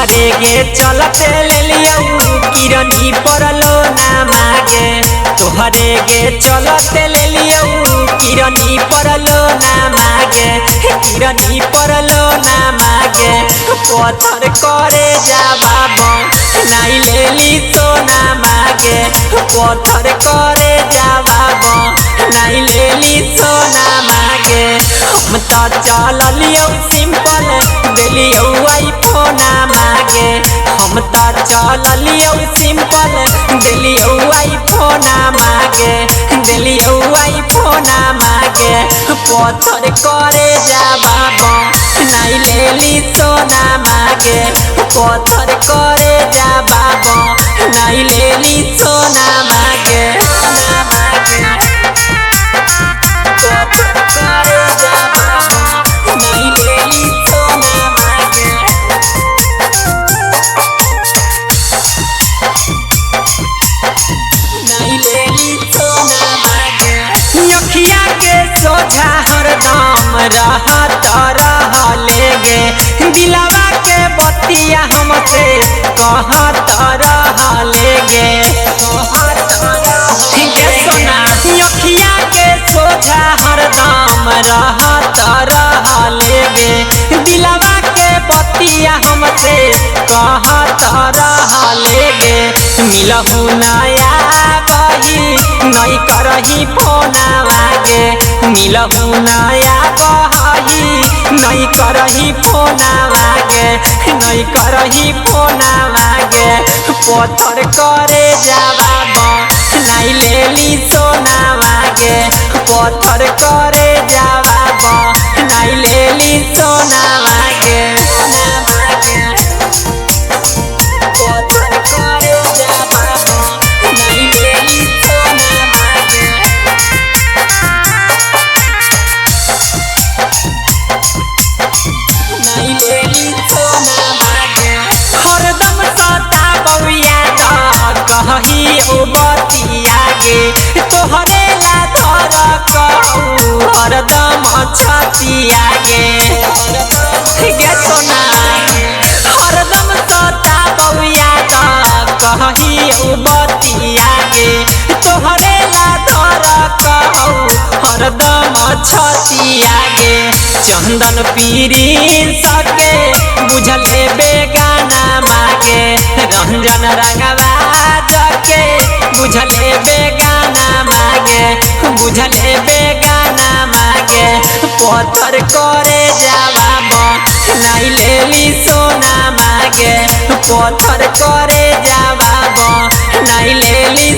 तोहरे गे चलते ले लियो किरनी परलो ना मागे तोहरे गे चलते ले लियो किरनी परलो ना मागे किरनी परलो ना मागे पत्थर करे जाबा नाई लेली सोना मागे पत्थर करे जाबा नाई लेली सोना मागे हम तो चलियो सिंपल दिलियो आईफोन मागे हम तो चलियो सिंपल दिलियो आईफोन मागे दिलियो आईफोन मागे पत्थर करे जाबा नाई लेली सोना मागे पत्थर करे जाबा नाई लेली सोना मागे पत्थर करे जाबा नाई लेली सोना मागे नाई लेली सोना मागे अखिया के सोझा हरदम रहत रहले गे दिलवा के बतिया हमसे कहत रहले गे सोना अखिया के सोझा हरदम रहत रहले गे दिलवा के बतिया हमसे कहत रहले गे मिलहु नया कही नहीं करही फोना मागे मिलहु नया कही नहीं करही फोना मागे नहीं करही फोना मागे पत्थर करे जाबा नाई लेली सोना मागे पत्थर करे जाबा नाई लेली सोना मागे पत्थर करे जाबा नाई लेली सोना मागे नाई लेली सोना मागे हरदम सता बउया द कही ओ बतिया गे तोहरे ला धर कहू हरदम छतिया गे सोना हरदम सता बउया द कही ओ बतिया गे तोहरे ला धर कहू हरदम छतिया गे चंदन पीरी सके बुझले बेगाना मागे रंजन रंगवा जके बुझले बेगाना मागे बुझले बेगाना मागे पत्थर करे जाबा नाई लेली सोना मागे पत्थर करे जाबा नाई लेली